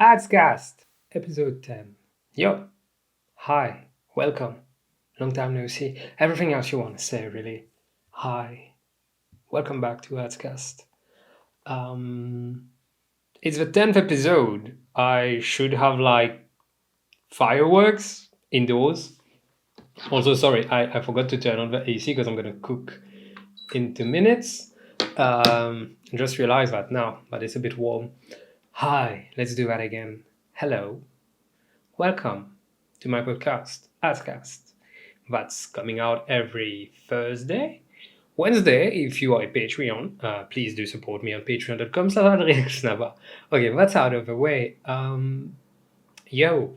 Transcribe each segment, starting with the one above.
Adscast, episode 10. Yo, hi, welcome. Long time no see. Everything else you want to say, really. Hi, welcome back to Adscast. Um, it's the 10th episode. I should have fireworks indoors. Also, sorry, I forgot to turn on the AC because I'm gonna cook in 2 minutes. Just realized that now, but it's a bit warm. Hi, let's do that again. Hello. Welcome to my podcast, Adscast. That's coming out every Thursday. Wednesday, if you are a Patreon, please do support me on patreon.com/adriencoosnapa. Okay, that's out of the way. Yo,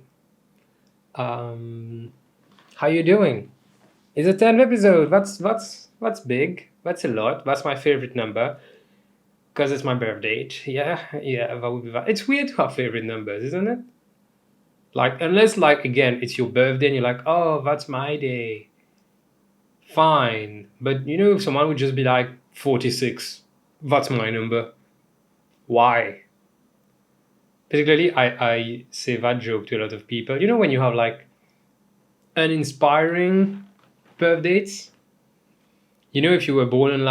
how you doing? It's a 10th episode. That's big. That's a lot. That's my favorite number because it's my birth date. Yeah, that would be that. It's weird to have favorite numbers, isn't it? Unless again, it's your birthday and you're like, oh, that's my day. Fine. But if someone would just be like 46, that's my number. Why? Particularly, I say that joke to a lot of people. When you have uninspiring birth dates? If you were born in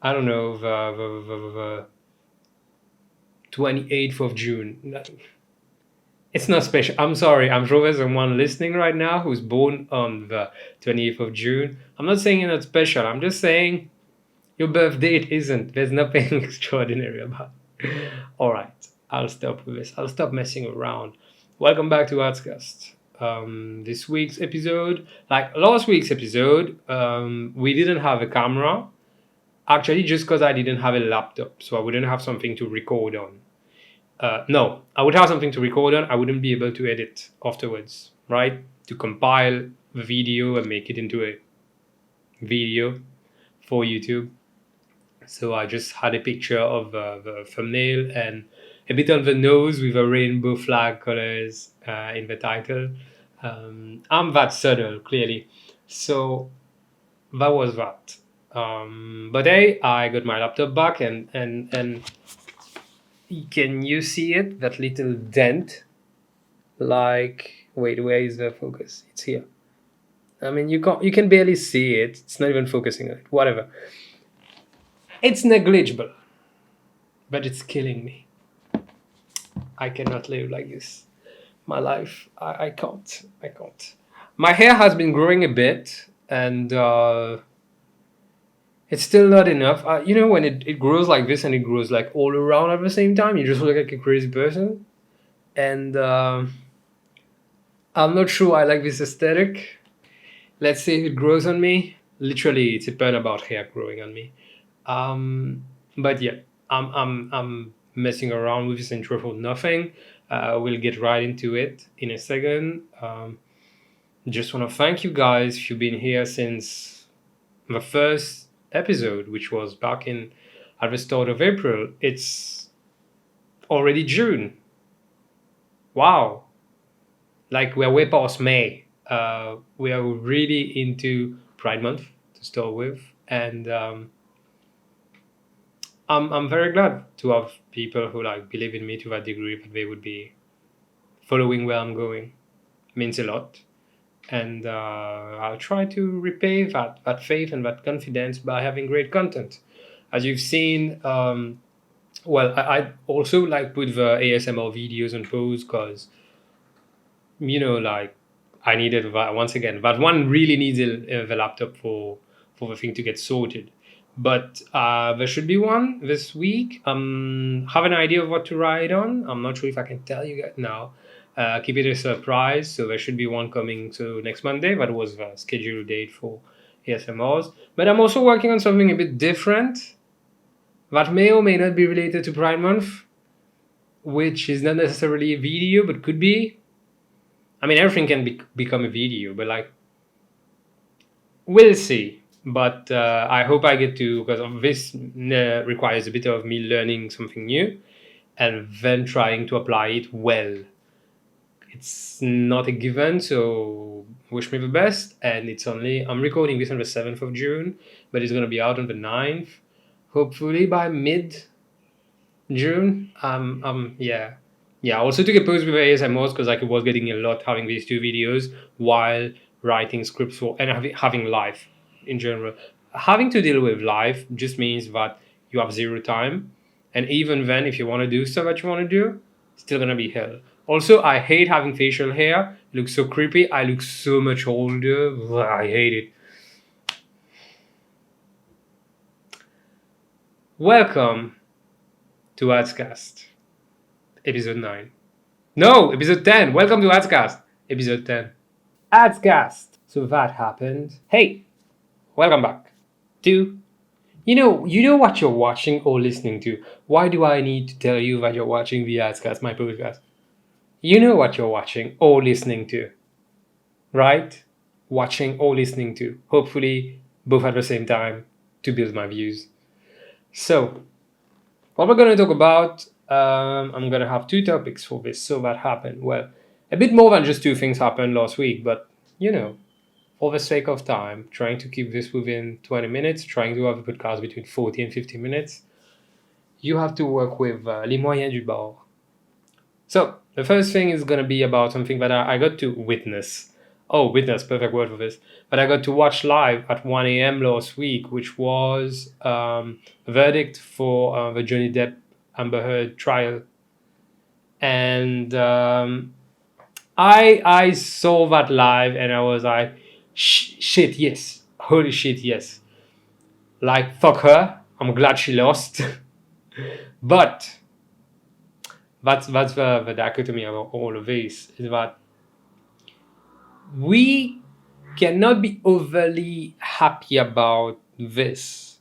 I don't know, the 28th of June. It's not special. I'm sorry. I'm sure there's someone listening right now who's born on the 28th of June. I'm not saying you're not special. I'm just saying your birth date isn't. There's nothing extraordinary about it. All right. I'll stop with this. I'll stop messing around. Welcome back to Adscast. This week's episode, like last week's episode, we didn't have a camera. Actually, just because I didn't have a laptop. So I wouldn't have something to record on. No, I would have something to record on. I wouldn't be able to edit afterwards, right? To compile the video and make it into a video for YouTube. So I just had a picture of the thumbnail and a bit on the nose with a rainbow flag colors in the title. I'm that subtle, clearly. So that was that. But hey, I got my laptop back and can you see it? That little dent? Wait, where is the focus? It's here. I mean, you can barely see it. It's not even focusing on it. Whatever. It's negligible, but it's killing me. I cannot live like this. My life, I can't. I can't. My hair has been growing a bit, and it's still not enough. When it grows like this and it grows all around at the same time, you just look like a crazy person. And I'm not sure I like this aesthetic. Let's see if it grows on me. Literally, it's a pen about hair growing on me. But yeah, I'm messing around with this intro for nothing. We'll get right into it in a second. Just want to thank you guys if you've been here since the first episode, which was back at the start of April. It's already June. Wow. We're way past May. We are really into Pride Month to start with, and I'm very glad to have people who believe in me to that degree that they would be following where I'm going. It means a lot, and I'll try to repay that faith and that confidence by having great content. As you've seen, I also put the ASMR videos on pause because I needed that once again. That one really needs the laptop for the thing to get sorted. But there should be one this week. Have an idea of what to write on. I'm not sure if I can tell you guys now. Keep it a surprise. So there should be one coming to next Monday. That was the scheduled date for ASMRs. But I'm also working on something a bit different that may or may not be related to Pride Month, which is not necessarily a video, but could be. I mean, everything can become a video, but we'll see. But I hope I get to, because this requires a bit of me learning something new and then trying to apply it well. It's not a given, so wish me the best. And I'm recording this on the 7th of June, but it's going to be out on the 9th. Hopefully by mid June. Yeah. Yeah, I also took a pause with ASMRs because like it was getting a lot having these two videos while writing scripts for and having life in general. Having to deal with life just means that you have zero time, and even then, if you want to do stuff that you want to do, it's still gonna be hell. Also, I hate having facial hair. It looks so creepy. I look so much older. Ugh, I hate it. Welcome to Adscast, episode 9. No, episode 10. Welcome to Adscast, episode 10. Adscast. So that happened. Hey, welcome back to you know what you're watching or listening to. Why do I need to tell you that you're watching the Adscast, my podcast? You know what you're watching or listening to, right? Watching or listening to. Hopefully, both at the same time to build my views. So, what we're going to talk about, I'm going to have two topics for this. So that happened. Well, a bit more than just two things happened last week, but for the sake of time, trying to keep this within 20 minutes, trying to have a podcast between 40 and 50 minutes, you have to work with les moyens du bord. So, the first thing is going to be about something that I got to witness. Oh, witness, perfect word for this. But I got to watch live at 1 a.m. last week, which was a verdict for the Johnny Depp Amber Heard trial. And I saw that live and I was like, shit, yes. Holy shit, yes. Like, fuck her. I'm glad she lost. But that's the dichotomy of all of this, is that we cannot be overly happy about this.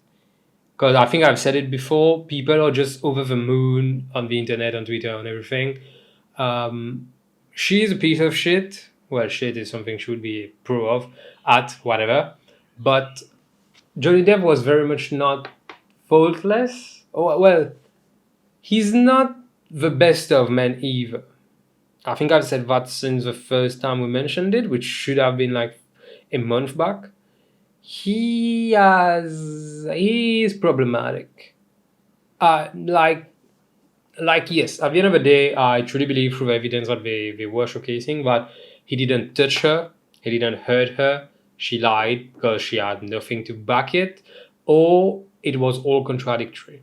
Because I think I've said it before, people are just over the moon on the internet, on Twitter, and everything. She is a piece of shit. Well, shit is something she would be pro of at whatever. But Johnny Depp was very much not faultless. Oh, well, he's not the best of men either. I think I've said that since the first time we mentioned it, which should have been like a month back. He is problematic. Like yes, at the end of the day, I truly believe through the evidence that they were showcasing that he didn't touch her, he didn't hurt her, she lied because she had nothing to back it, or it was all contradictory.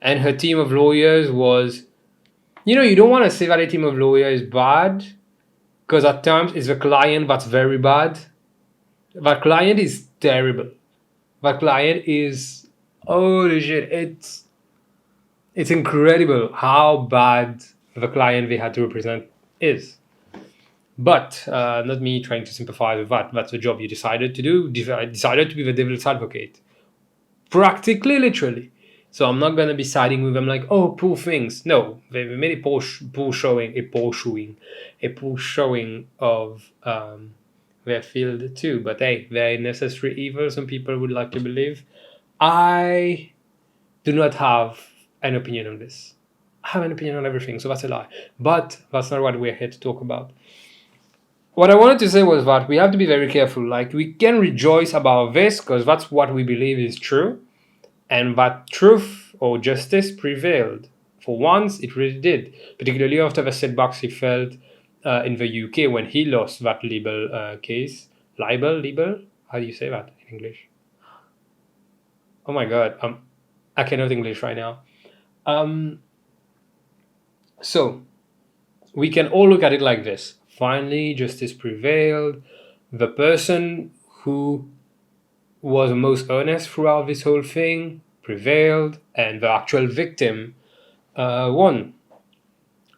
And her team of lawyers was, you don't want to say that a team of lawyers is bad, because at times it's the client that's very bad. That client is terrible. That client is, holy shit, it's incredible how bad the client they had to represent is. But not me trying to sympathize with that. That's the job you decided to do. I decided to be the devil's advocate. Practically, literally. So I'm not going to be siding with them like, oh, poor things. No, they made a poor showing of their field too. But hey, they're necessary evil, some people would like to believe. I do not have an opinion on this. I have an opinion on everything, so that's a lie. But that's not what we're here to talk about. What I wanted to say was that we have to be very careful. Like, we can rejoice about this because that's what we believe is true, and that truth or justice prevailed. For once, it really did, particularly after the setbacks he felt in the UK when he lost that libel case. Libel? How do you say that in English? Oh my god, I cannot English right now. So, we can all look at it like this. Finally, justice prevailed. The person who was most honest throughout this whole thing prevailed, and the actual victim won.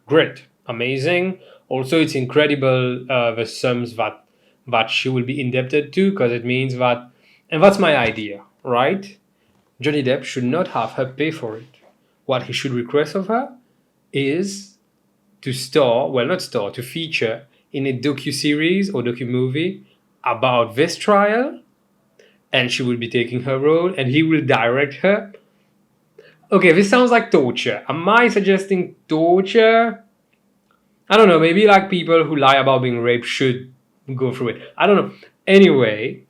Great. Amazing. Also, it's incredible the sums that she will be indebted to, because it means that, and that's my idea, right? Johnny Depp should not have her pay for it. What he should request of her is to to feature in a docu-series or docu-movie about this trial, and she will be taking her role, and he will direct her. Okay, this sounds like torture. Am I suggesting torture? I don't know, maybe like people who lie about being raped should go through it. I don't know. Anyway,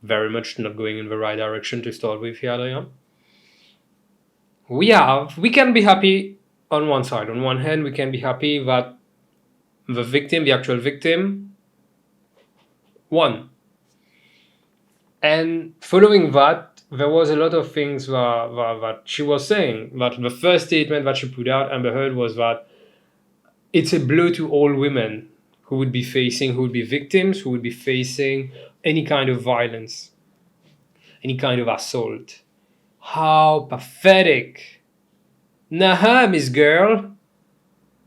very much not going in the right direction to start with here, Adrien. we can be happy on one side. On one hand, we can be happy that the victim, the actual victim, won. And following that, there was a lot of things that she was saying. That the first statement that she put out, Amber Heard, was that it's a blow to all women who would be victims, who would be facing any kind of violence, any kind of assault. How pathetic. Nah, Miss Girl,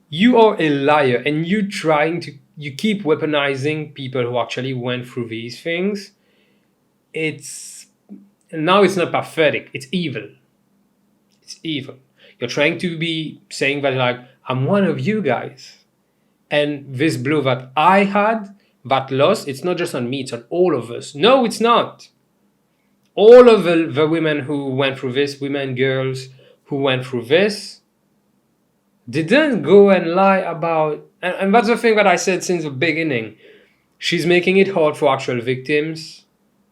you are a liar, and you keep weaponizing people who actually went through these things. It's not pathetic, it's evil. It's evil. You're trying to be saying that, like, I'm one of you guys. And this blow that I had, that loss, it's not just on me, it's on all of us. No, it's not. All of the women who went through this, women, girls who went through this, didn't go and lie about, and that's the thing that I said since the beginning. She's making it hard for actual victims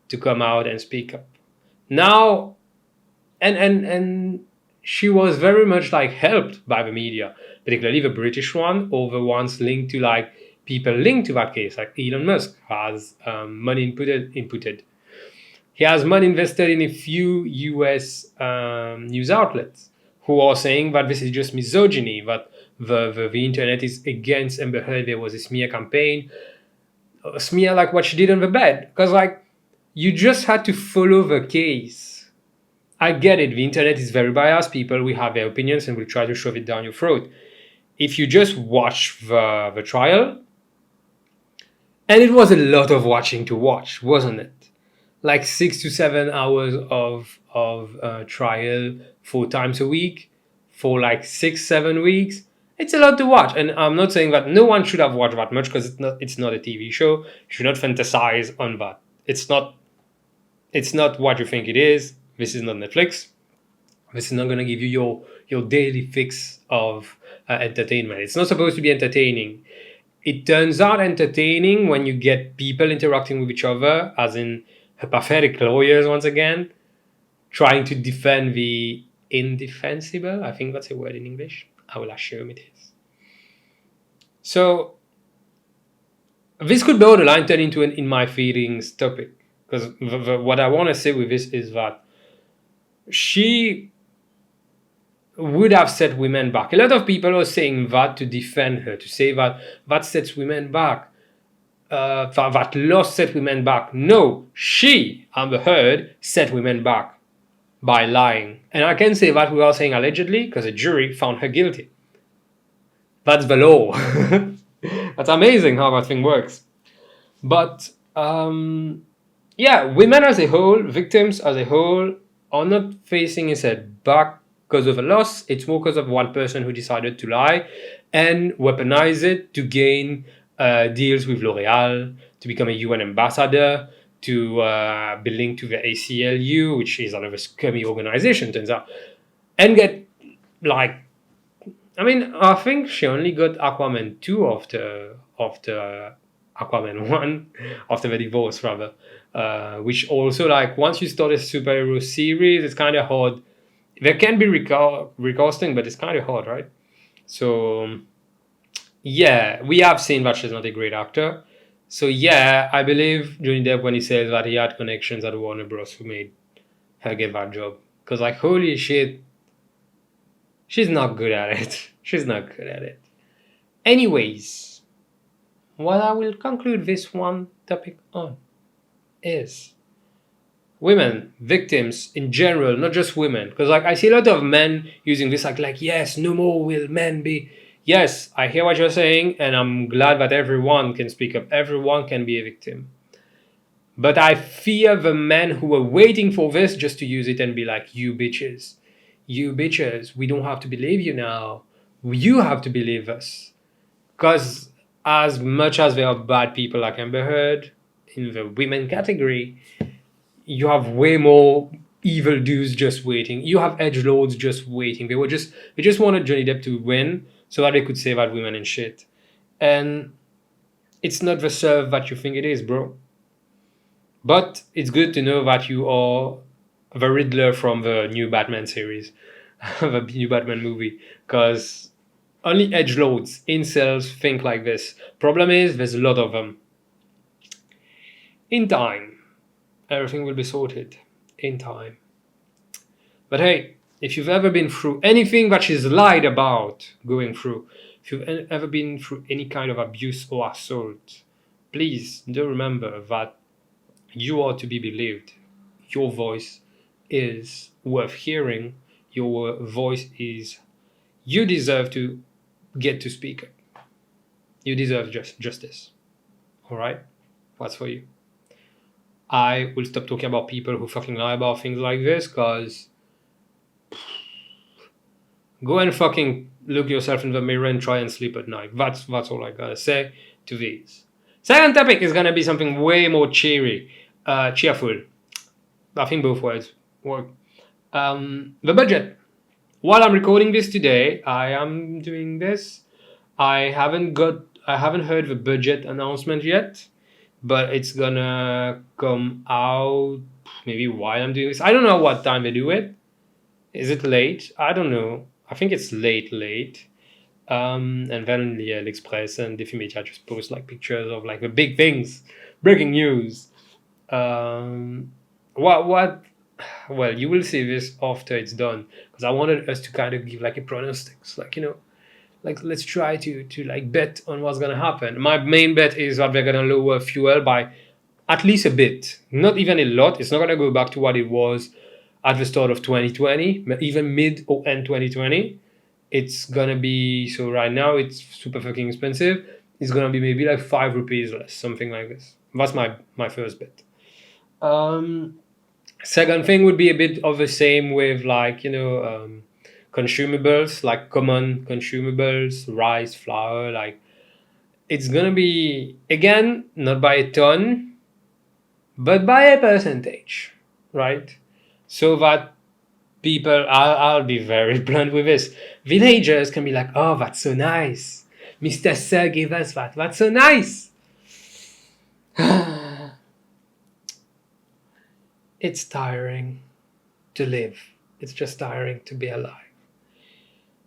to come out and speak up. Now, and she was very much like helped by the media, particularly the British one, or the ones linked to, like, people linked to that case, like Elon Musk has money inputted. He has money invested in a few US news outlets who are saying that this is just misogyny, that the internet is against Amber Heard. There was a smear campaign, a smear like what she did on the bed. Because, like, you just had to follow the case. I get it, the internet is very biased. People will have their opinions and will try to shove it down your throat. If you just watch the trial, and it was a lot of watching to watch, wasn't it? Like 6 to 7 hours of trial 4 times a week for like 6-7 weeks. It's a lot to watch, and I'm not saying that no one should have watched that much, because it's not a TV show. You should not fantasize on that. It's not what you think it is. This is not Netflix. This is not going to give you your daily fix of entertainment. It's not supposed to be entertaining. It turns out entertaining when you get people interacting with each other, as in pathetic lawyers, once again, trying to defend the indefensible. I think that's a word in English. I will assume it is. So this could borderline turn into an in my feelings topic, because what I want to say with this is that she would have set women back. A lot of people are saying that to defend her, to say that sets women back. That loss set women back. No, she, Amber Heard, set women back by lying. And I can say that without saying allegedly, because a jury found her guilty. That's the law. That's amazing how that thing works. But yeah, women as a whole, victims as a whole, are not facing a setback because of a loss. It's more because of one person who decided to lie and weaponize it to gain deals with L'Oreal, to become a UN ambassador, to be linked to the ACLU, which is another scummy organization, turns out, and get, like, I mean, I think she only got Aquaman 2 after Aquaman 1, after the divorce, rather, which also, like, once you start a superhero series, it's kind of hard. There can be recasting, but it's kind of hard, right? So yeah, we have seen that she's not a great actor. So yeah, I believe Johnny Depp when he says that he had connections at Warner Bros. Who made her get that job. Because, like, holy shit, she's not good at it. She's not good at it. Anyways, what I will conclude this one topic on is women, victims in general, not just women. Because, like, I see a lot of men using this like yes, no more will men be. Yes, I hear what you're saying, and I'm glad that everyone can speak up. Everyone can be a victim. But I fear the men who are waiting for this just to use it and be like, you bitches, we don't have to believe you now. You have to believe us. Because as much as there are bad people like Amber Heard in the women category, you have way more evil dudes just waiting. You have edgelords just waiting. They just wanted Johnny Depp to win so that they could say that women and shit. And it's not the serve that you think it is, bro. But it's good to know that you are the Riddler from the new Batman series. of a new Batman movie, because only edgelords, incels think like this. Problem is, there's a lot of them. In time, everything will be sorted. In time. But hey, if you've ever been through anything that is lied about going through, if you've ever been through any kind of abuse or assault, please do remember that you are to be believed. Your voice is worth hearing. Your voice is, you deserve to get to speak. You deserve justice. All right? That's for you. I will stop talking about people who fucking lie about things like this, because go and fucking look yourself in the mirror and try and sleep at night. That's all I gotta say to these. Second topic is gonna be something way more cheerful. I think both words work. The budget. While I'm recording this today, I am doing this. I haven't heard the budget announcement yet, but it's gonna come out maybe while I'm doing this. I don't know what time they do it. Is it late? I don't know. I think it's late. And then l'Express and Défi Media just post like pictures of like the big things, breaking news. What? Well, you will see this after it's done, because I wanted us to kind of give like a pronostics, like, you know, like let's try to like bet on what's gonna happen. My main bet is that they're gonna lower fuel by at least a bit, not even a lot. It's not gonna go back to what it was at the start of 2020, even mid or end 2020. It's gonna be, so right now it's super fucking expensive. It's gonna be maybe like 5 rupees less, something like this. That's my first bet. Second thing would be a bit of the same with, like, you know, consumables, like common consumables, rice, flour. Like, it's gonna be, again, not by a ton, but by a percentage, right? So that people, I'll be very blunt with this, villagers can be like, oh, that's so nice, Mr. Sir gave us that's so nice. It's tiring to live. It's just tiring to be alive.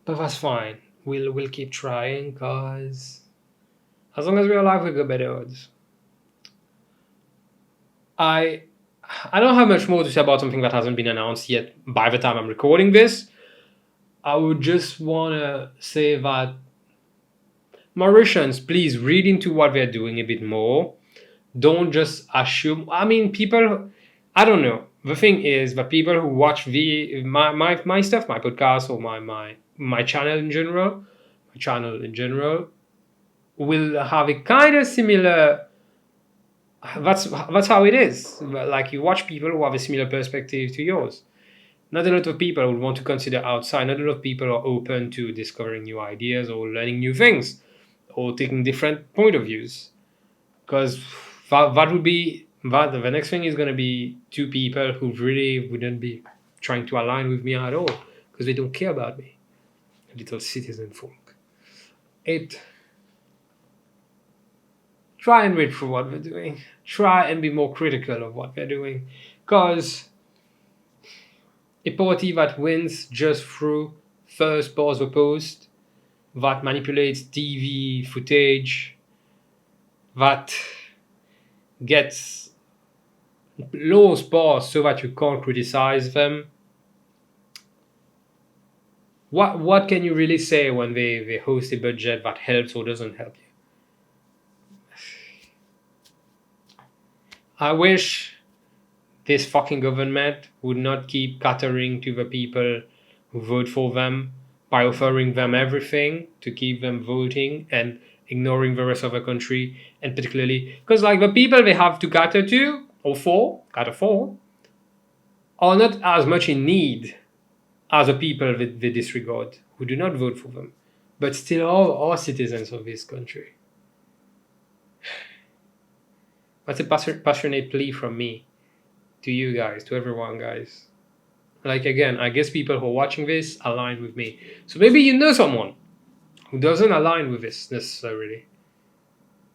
But that's fine. We'll keep trying, because as long as we're alive, we got better odds. I don't have much more to say about something that hasn't been announced yet by the time I'm recording this. I would just want to say that Mauritians, please read into what they're doing a bit more. Don't just assume. I mean, people, I don't know. The thing is that people who watch my stuff, my podcast, or my channel in general, will have a kind of similar. That's how it is. Like, you watch people who have a similar perspective to yours. Not a lot of people would want to consider outside. Not a lot of people are open to discovering new ideas or learning new things or taking different point of views. Because that would be that. The next thing is going to be two people who really wouldn't be trying to align with me at all, because they don't care about me. Little citizen folk. Try and read through what they're doing. Try and be more critical of what they're doing. Because a party that wins just through first past the post, that manipulates TV footage, that gets laws passed so that you can't criticize them. What can you really say when they host a budget that helps or doesn't help you? I wish this fucking government would not keep catering to the people who vote for them by offering them everything to keep them voting and ignoring the rest of the country, and particularly because, like, the people they have to cater to or cater for are not as much in need as the people that they disregard, who do not vote for them, but still are citizens of this country. That's a passionate plea from me to you guys, to everyone, guys. Like, again, I guess people who are watching this align with me. So maybe you know someone who doesn't align with this necessarily.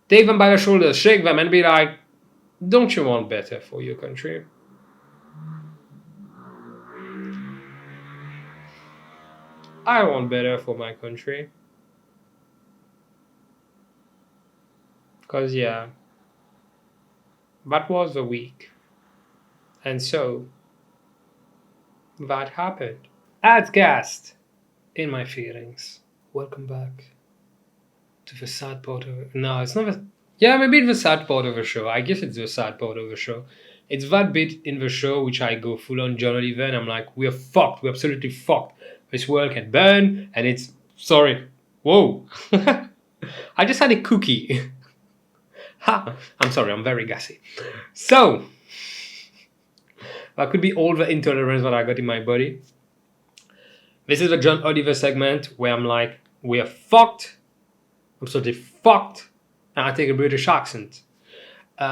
Take them by the shoulders, shake them, and be like, don't you want better for your country? I want better for my country. Because, yeah, that was the week. And so, that happened. Adscast, in my feelings. Welcome back to the sad part of it. No, it's not the... Yeah, maybe it's the sad part of the show. I guess it's the sad part of the show. It's that bit in the show which I go full on journalism and I'm like, we're fucked. We're absolutely fucked. This world can burn and it's... Sorry. Whoa. I just had a cookie. Ha! I'm sorry, I'm very gassy. So, that could be all the intolerance that I got in my body. This is the John Oliver segment where I'm like, we're fucked. I'm absolutely fucked. And I take a British accent. No,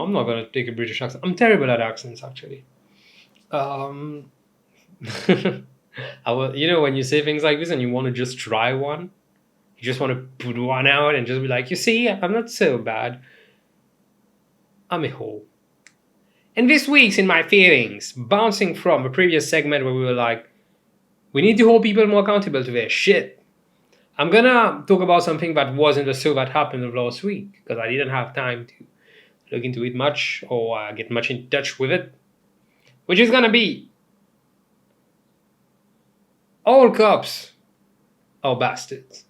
I'm not going to take a British accent. I'm terrible at accents, actually. You know, when you say things like this and you want to just try one, you just want to put one out and just be like, you see, I'm not so bad. I'm a hoe. And this week's In My Feelings, bouncing from the previous segment where we were like, we need to hold people more accountable to their shit. I'm gonna talk about something that wasn't the show that happened of last week, because I didn't have time to look into it much or get much in touch with it. Which is gonna be all cops are bastards.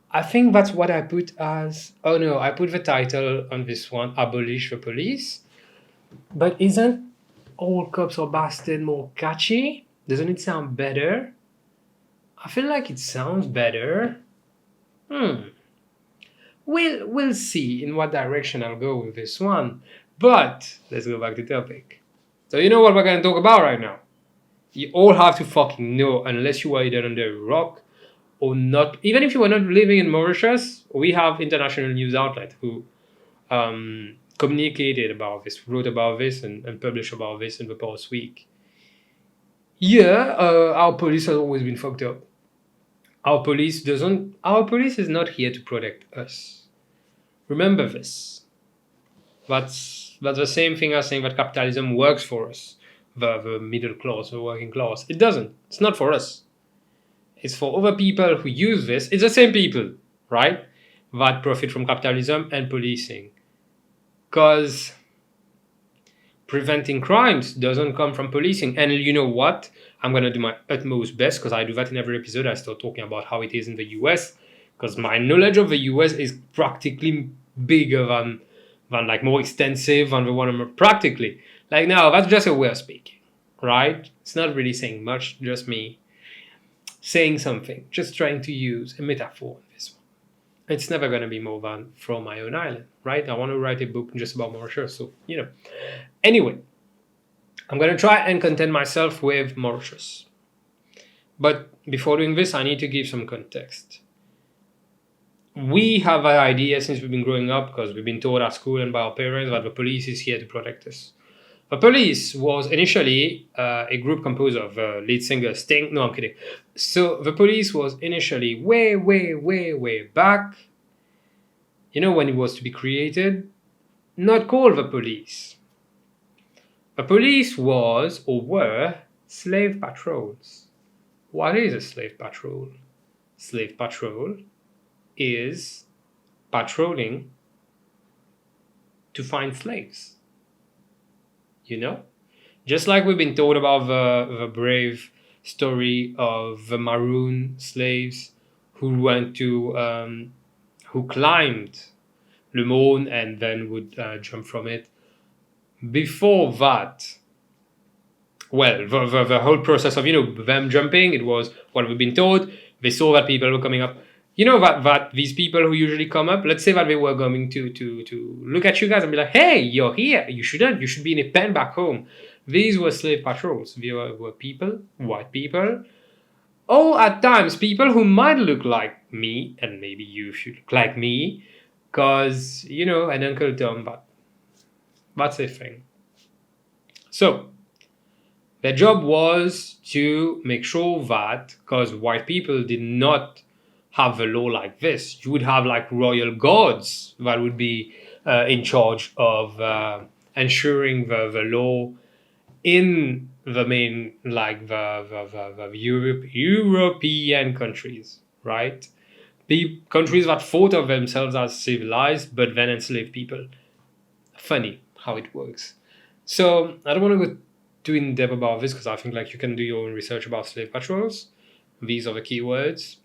I think that's what I put as... Oh no, I put the title on this one, Abolish the Police. But isn't all cops are bastards more catchy? Doesn't it sound better? I feel like it sounds better. We'll see in what direction I'll go with this one. But let's go back to the topic. So you know what we're going to talk about right now? You all have to fucking know, unless you are either under a rock or not. Even if you are not living in Mauritius, we have international news outlets who communicated about this, wrote about this, and published about this in the past week. Yeah, our police has always been fucked up. Our police is not here to protect us. Remember this. That's the same thing as saying that capitalism works for us. The middle class, the working class. It doesn't. It's not for us. It's for other people who use this. It's the same people, right? That profit from capitalism and policing. Because preventing crimes doesn't come from policing. And you know what? I'm going to do my utmost best, because I do that in every episode. I start talking about how it is in the US, because my knowledge of the US is practically bigger than like more extensive than the one I'm practically. Like now, that's just a way of speaking, right? It's not really saying much, just me saying something, just trying to use a metaphor in this one. It's never going to be more than From My Own Island, right? I want to write a book just about Mauritius, so, you know. Anyway, I'm going to try and content myself with Mauritius. But before doing this, I need to give some context. We have an idea since we've been growing up, because we've been taught at school and by our parents, that the police is here to protect us. The police was initially a group composed of lead singer Sting. No, I'm kidding. So the police was initially way back, you know, when it was to be created, not called the police. The police was or were slave patrols. What is a slave patrol? Slave patrol is patrolling to find slaves. You know? Just like we've been told about the brave story of the maroon slaves who went to, who climbed Le Monde and then would jump from it. Before that, well, the whole process of, you know, them jumping, it was what we've been told. They saw that people were coming up. You know that these people who usually come up, let's say that they were going to look at you guys and be like, hey, you're here. You should be in a pen back home. These were slave patrols. They were people, white people, or at times people who might look like me, and maybe you should look like me, because, you know, an Uncle Tom, but that's a thing. So, their job was to make sure that, because white people did not have a law like this, you would have like royal guards that would be in charge of ensuring the law in the main, like the European countries, right? The countries that thought of themselves as civilized, but then enslaved people. Funny how it works. So I don't want to go too in depth about this because I think like you can do your own research about slave patrols. These are the keywords.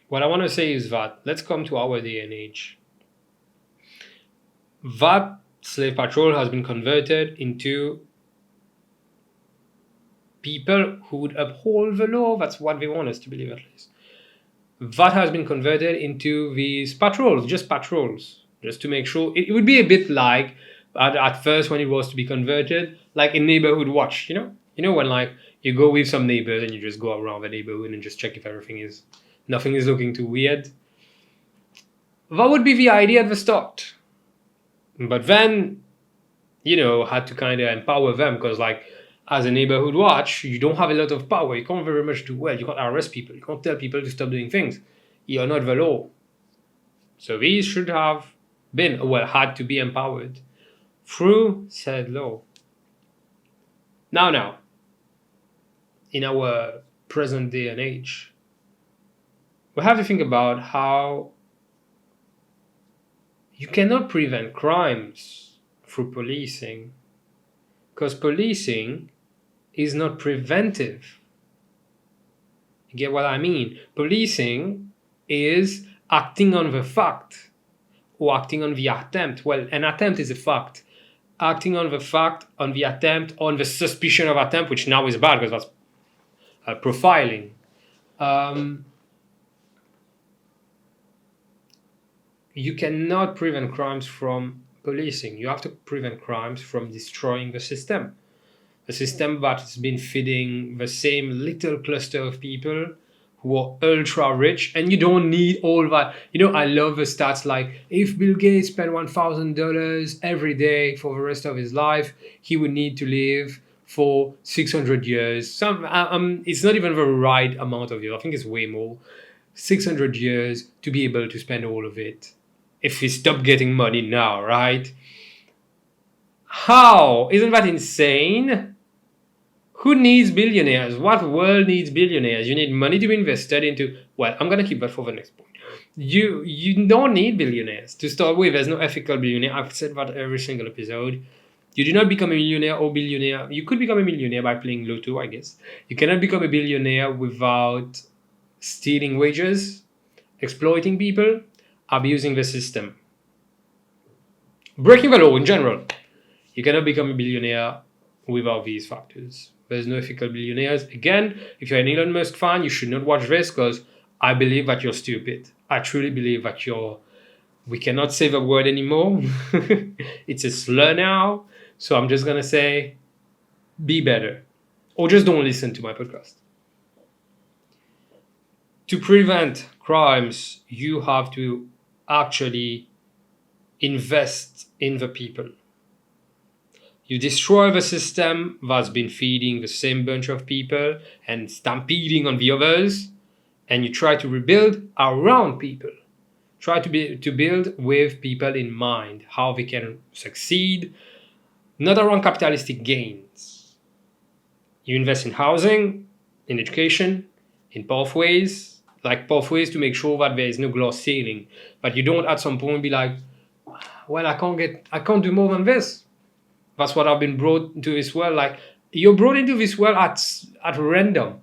What I want to say is that let's come to our day and age. That slave patrol has been converted into people who would uphold the law. That's what they want us to believe, at least. That has been converted into these patrols, just to make sure. It would be a bit like at first when it was to be converted, like a neighborhood watch. You know when like you go with some neighbors and you just go around the neighborhood and just check if nothing is looking too weird. That would be the idea at the start. But then, had to kind of empower them because, like, as a neighborhood watch, you don't have a lot of power. You can't very much do well. You can't arrest people. You can't tell people to stop doing things. You're not the law. So these should have had to be empowered through said law. Now, in our present day and age, we have to think about how you cannot prevent crimes through policing, because policing is not preventive. You get what I mean? Policing is acting on the fact or acting on the attempt. Well, an attempt is a fact. Acting on the fact, on the attempt, on the suspicion of attempt, which now is bad because that's profiling. You cannot prevent crimes from policing. You have to prevent crimes from destroying the system. A system that has been feeding the same little cluster of people who are ultra rich, and you don't need all that. I love the stats like if Bill Gates spent $1,000 every day for the rest of his life, he would need to live for 600 years. It's not even the right amount of years. I think it's way more. 600 years to be able to spend all of it. If he stopped getting money now, right? How? Isn't that insane? Who needs billionaires? What world needs billionaires? You need money to be invested into. Well, I'm going to keep that for the next point. You don't need billionaires. To start with, there's no ethical billionaire. I've said that every single episode. You do not become a millionaire or billionaire. You could become a millionaire by playing Lotto, I guess. You cannot become a billionaire without stealing wages, exploiting people, abusing the system, breaking the law in general. You cannot become a billionaire without these factors. There's no ethical billionaires. Again, if you're an Elon Musk fan, you should not watch this because I believe that you're stupid. I truly believe that we cannot say the word anymore. It's a slur now. So I'm just going to say, be better. Or just don't listen to my podcast. To prevent crimes, you have to actually invest in the people. You destroy the system that's been feeding the same bunch of people and stampeding on the others, and you try to rebuild around people. Try to build with people in mind, how they can succeed, not around capitalistic gains. You invest in housing, in education, in pathways, to make sure that there is no glass ceiling. But you don't at some point be like, well, I can't do more than this. That's what I've been brought into this world. Like, you're brought into this world at random.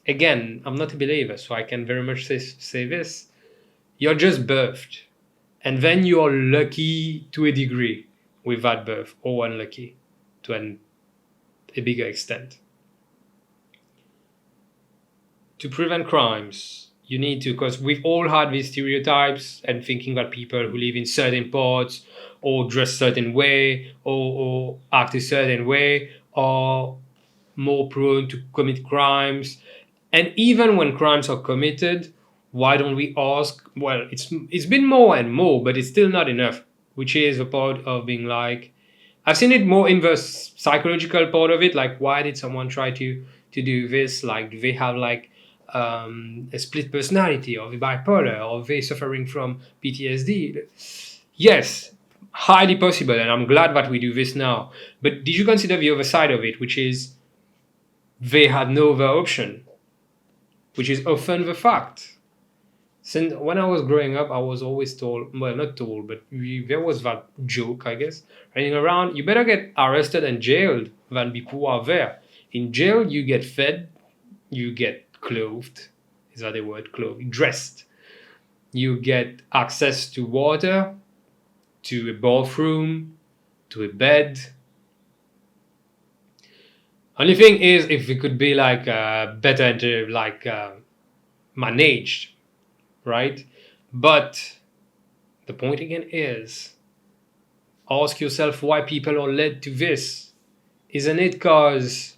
Again, I'm not a believer, so I can very much say this. You're just birthed. And then you're lucky to a degree with that birth, or unlucky to a bigger extent. To prevent crimes, you need to, because we've all had these stereotypes and thinking that people who live in certain parts or dress certain way or act a certain way are more prone to commit crimes. And even when crimes are committed, why don't we ask, well, it's been more and more, but it's still not enough, which is a part of being like, I've seen it more in the psychological part of it, like why did someone try to do this? Like, do they have like a split personality, or they bipolar, or they suffering from PTSD? Yes, highly possible, and I'm glad that we do this now. But did you consider the other side of it, which is they had no other option, which is often the fact. Since when I was growing up, I was always told, well, not told, but there was that joke, I guess, running around, you better get arrested and jailed than be poor there. In jail, you get fed, you get clothed, is that the word, clothed, dressed. You get access to water, to a bathroom, to a bed. Only thing is, if it could be like better, like managed, right? But the point again is, ask yourself why people are led to this. Isn't it because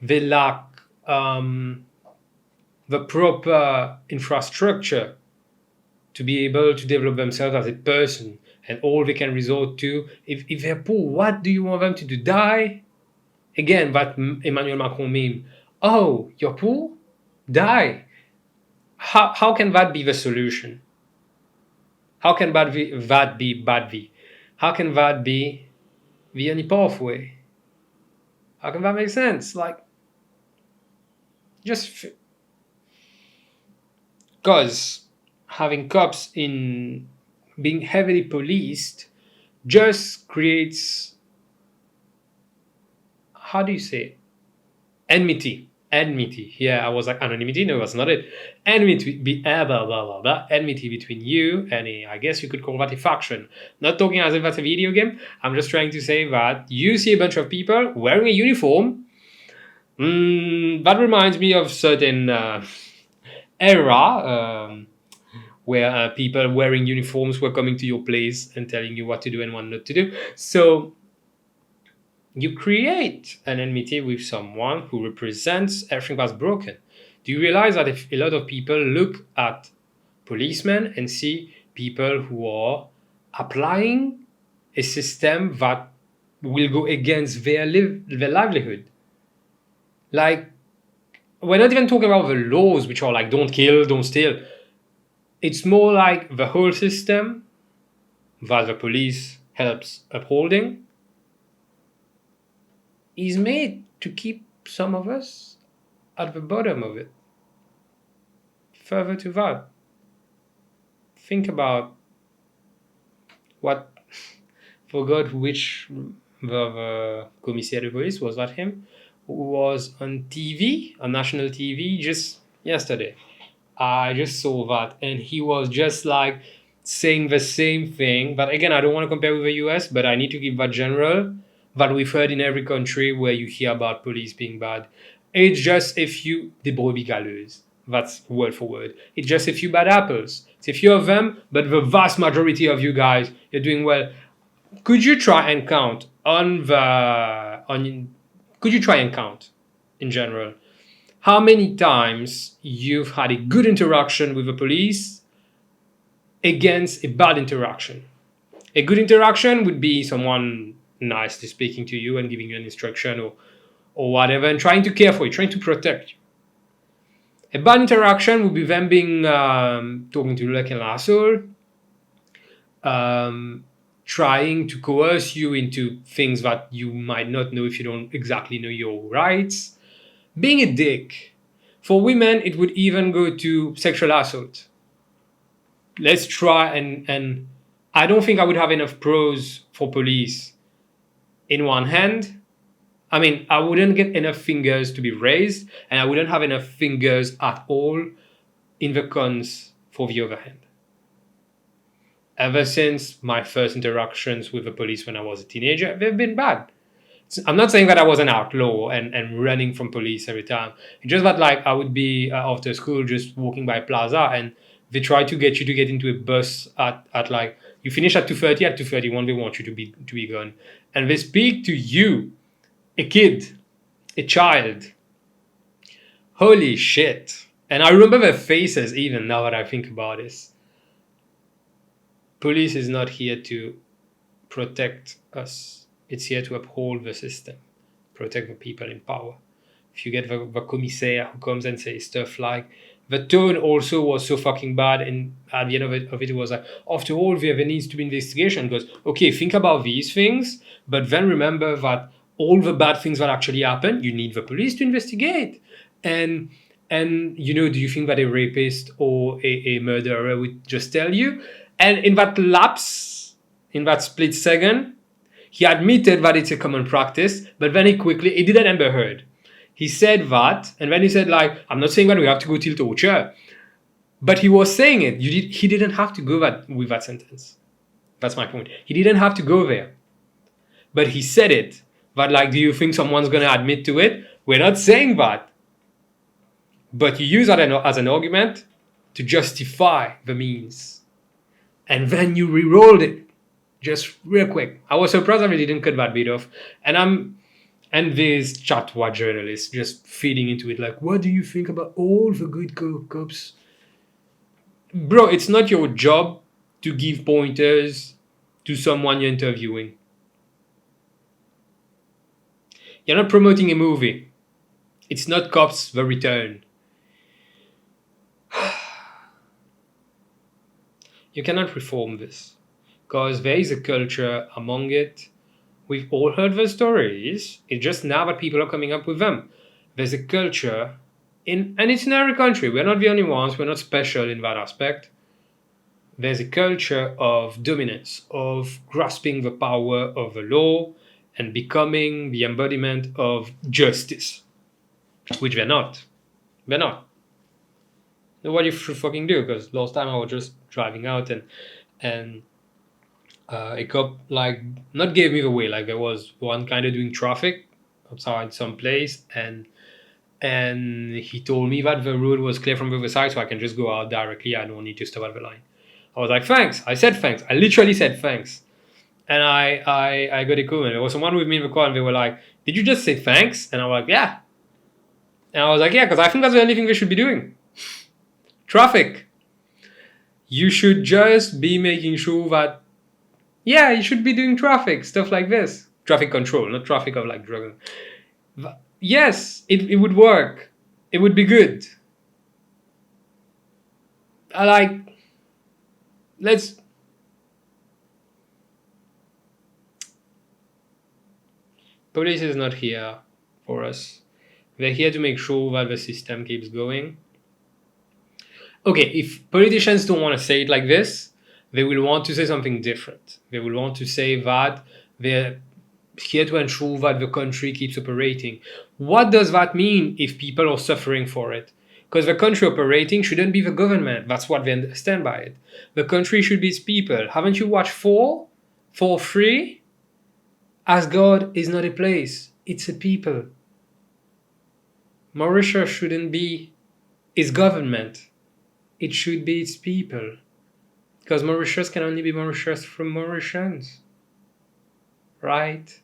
they lack the proper infrastructure to be able to develop themselves as a person, and all they can resort to, if they're poor, what do you want them to do? Die? Again, that Emmanuel Macron meme. Oh, you're poor? Die. How can that be the solution? How can that be bad? How can that be the only pathway? How can that make sense? Like, just because having cops in being heavily policed just creates, how do you say it? Enmity. Yeah, I was like anonymity. No, that's not it. Enmity. Enmity between you and I guess you could call that a faction. Not talking as if that's a video game. I'm just trying to say that you see a bunch of people wearing a uniform. That reminds me of certain era where people wearing uniforms were coming to your place and telling you what to do and what not to do. So you create an enmity with someone who represents everything that's broken. Do you realize that if a lot of people look at policemen and see people who are applying a system that will go against their livelihood? Like, we're not even talking about the laws, which are like, don't kill, don't steal. It's more like the whole system that the police helps upholding is made to keep some of us at the bottom of it. Further to that, think about what, forgot which the commissaire de police, was that him, who was on TV, on national TV, just yesterday. I just saw that, and he was just like saying the same thing. But again, I don't want to compare with the US, but I need to give that general that we've heard in every country where you hear about police being bad. It's just a few des brebis galeuses. That's word for word. It's just a few bad apples. It's a few of them, but the vast majority of you guys, you're doing well. Could you try and count could you try and count in general how many times you've had a good interaction with the police against a bad interaction? A good interaction would be someone nicely speaking to you and giving you an instruction or whatever, and trying to care for you, trying to protect you. A bad interaction would be them being talking to you like an asshole, trying to coerce you into things that you might not know if you don't exactly know your rights, being a dick. For women, it would even go to sexual assault. Let's try and I don't think I would have enough pros for police in one hand. I mean, I wouldn't get enough fingers to be raised, and I wouldn't have enough fingers at all in the cons for the other hand. Ever since my first interactions with the police when I was a teenager, they've been bad. I'm not saying that I was an outlaw and running from police every time. It's just that, like, I would be after school just walking by Plaza, and they try to get you to get into a bus at like, you finish at 2:30, at 2:31 they want you to be gone. And they speak to you, a kid, a child. Holy shit. And I remember their faces even now that I think about this. Police is not here to protect us. It's here to uphold the system, protect the people in power. If you get the commissaire who comes and says stuff like, the tone also was so fucking bad, and at the end of it was like, after all, there needs to be investigation. Goes, okay, think about these things, but then remember that all the bad things that actually happen, you need the police to investigate. And do you think that a rapist or a murderer would just tell you? And in that lapse, in that split second, he admitted that it's a common practice, but then he didn't Amber Heard. He said that, and then he said, like, I'm not saying that we have to go till torture, but he was saying it. He didn't have to go with that sentence. That's my point. He didn't have to go there. But he said it. But, like, do you think someone's going to admit to it? We're not saying that. But you use that as an argument to justify the means. And then you re-rolled it just real quick. I was surprised that they didn't cut that bit off. And this chatwa journalist just feeding into it, like, what do you think about all the good cops? Bro, it's not your job to give pointers to someone you're interviewing. You're not promoting a movie. It's not Cops The Return. You cannot reform this, because there is a culture among it. We've all heard the stories. It's just now that people are coming up with them. There's a culture, and it's in every country. We're not the only ones. We're not special in that aspect. There's a culture of dominance, of grasping the power of the law and becoming the embodiment of justice, which they're not. They're not. So what you should fucking do? Because last time I was just driving out and a cop, like, not gave me the way. Like, there was one kind of doing traffic outside some place, and he told me that the road was clear from the other side, so I can just go out directly. I don't need to stop at the line. I was like, thanks. I said thanks. I literally said thanks. And I got a comment. There was someone with me in the car, and they were like, did you just say thanks? And I was like, yeah. And I was like, yeah, because I think that's the only thing they should be doing. Traffic. You should just be making sure that, yeah, you should be doing traffic, stuff like this. Traffic control, not traffic of, like, drug. Yes, it would work. It would be good. Police is not here for us. They're here to make sure that the system keeps going. Okay, if politicians don't want to say it like this, they will want to say something different. They will want to say that they're here to ensure that the country keeps operating. What does that mean if people are suffering for it? Because the country operating shouldn't be the government. That's what they understand by it. The country should be its people. Haven't you watched 4? 4-3? Asgard is not a place. It's a people. Mauritius shouldn't be its government. It should be its people. Because Mauritius can only be Mauritius from Mauritians. Right?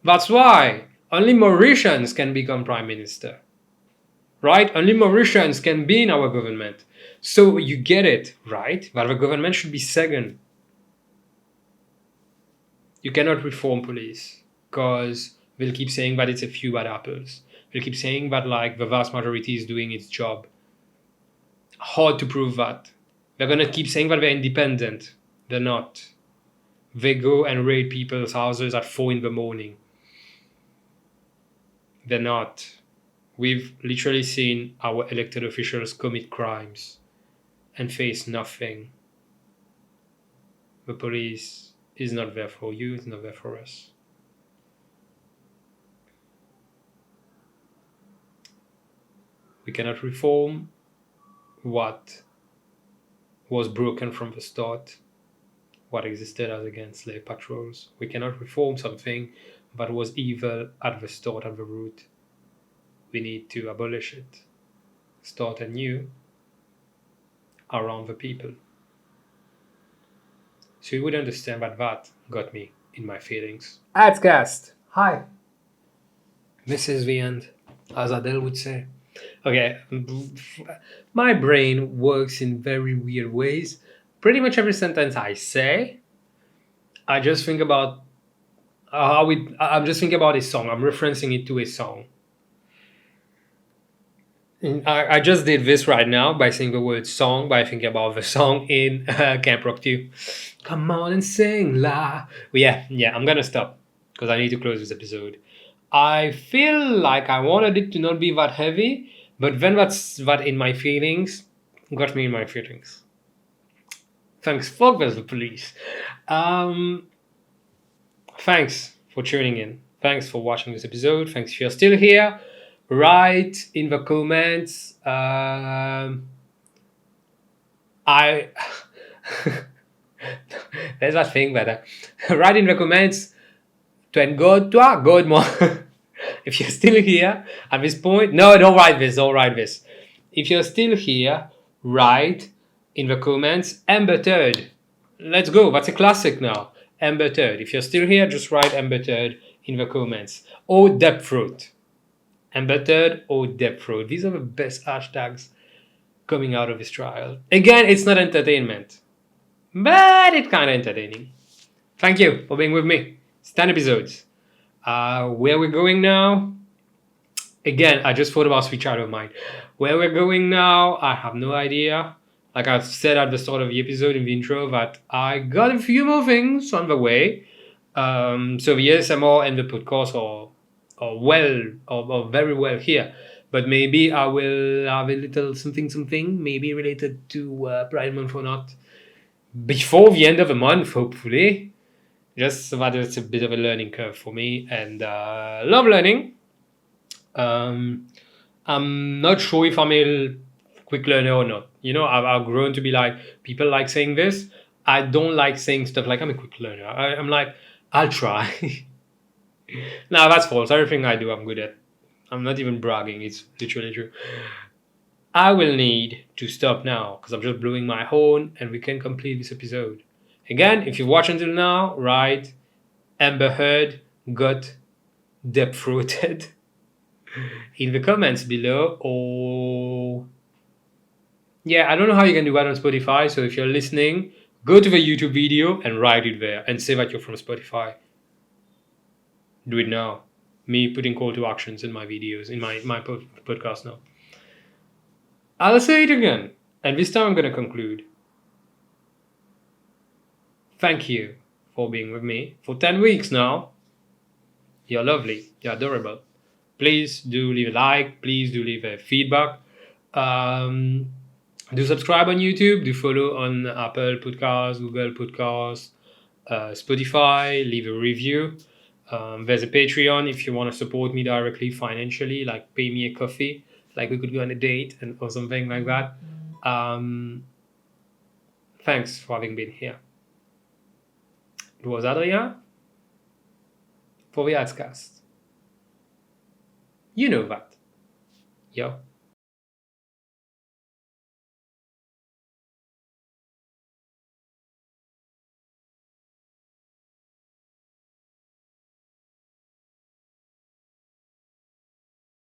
That's why only Mauritians can become Prime Minister. Right? Only Mauritians can be in our government. So you get it, right? But the government should be second. You cannot reform police because they'll keep saying that it's a few bad apples. They'll keep saying that, like, the vast majority is doing its job. Hard to prove that. They're going to keep saying that they're independent. They're not. They go and raid people's houses at 4 a.m. They're not. We've literally seen our elected officials commit crimes and face nothing. The police is not there for you, it's not there for us. We cannot reform what was broken from the start, what existed as against slave patrols. We cannot reform something that was evil at the start, at the root. We need to abolish it, start anew around the people. So you would understand that got me in my feelings. Adscast. Hi. This is the end, as Adele would say. Okay, my brain works in very weird ways. Pretty much every sentence I say, I just think about I'm just thinking about a song. I'm referencing it to a song. I just did this right now by saying the word song, by thinking about the song in Camp Rock 2. Come on and sing la. Well, yeah, I'm gonna stop. because I need to close this episode. I feel like I wanted it to not be that heavy, but then that's that in my feelings got me in my feelings. Thanks, fuck there's the police. Thanks for tuning in. Thanks for watching this episode. Thanks if you're still here. Write in the comments. I there's that thing that write in the comments. Thank God, God more. If you're still here at this point, no, don't write this. Don't write this. If you're still here, write in the comments Amber Third. Let's go. That's a classic now. Amber Third. If you're still here, just write Amber Third in the comments. Or Depth Throat. Amber Third or Depth Throat. These are the best hashtags coming out of this trial. Again, it's not entertainment, but it's kind of entertaining. Thank you for being with me. It's 10 episodes. Where we're going now? Again, I just thought about switch out of mind. Where we're going now, I have no idea. Like I said at the start of the episode in the intro, that I got a few more things on the way. So the ASMR and the podcast are very well here. But maybe I will have a little something, maybe related to Pride Month or not, before the end of the month, hopefully. Just so that it's a bit of a learning curve for me, and love learning. I'm not sure if I'm a quick learner or not. You know, I've grown to be like, people like saying this. I don't like saying stuff like I'm a quick learner. I'm like, I'll try. No, that's false. Everything I do, I'm good at. I'm not even bragging. It's literally true. I will need to stop now because I'm just blowing my horn and we can complete this episode. Again, if you've watched until now, write Amber Heard got depth-throated in the comments below. Or yeah, I don't know how you can do that on Spotify. So if you're listening, go to the YouTube video and write it there and say that you're from Spotify. Do it now. Me putting call to actions in my videos, in my podcast now. I'll say it again, and this time I'm going to conclude. Thank you for being with me for 10 weeks now. You're lovely. You're adorable. Please do leave a like. Please do leave a feedback. Do subscribe on YouTube. Do follow on Apple Podcasts, Google Podcasts, Spotify. Leave a review. There's a Patreon if you want to support me directly financially, like pay me a coffee, like we could go on a date or something like that. Thanks for having been here. It was Adrien for the Adscast. You know that. Yo.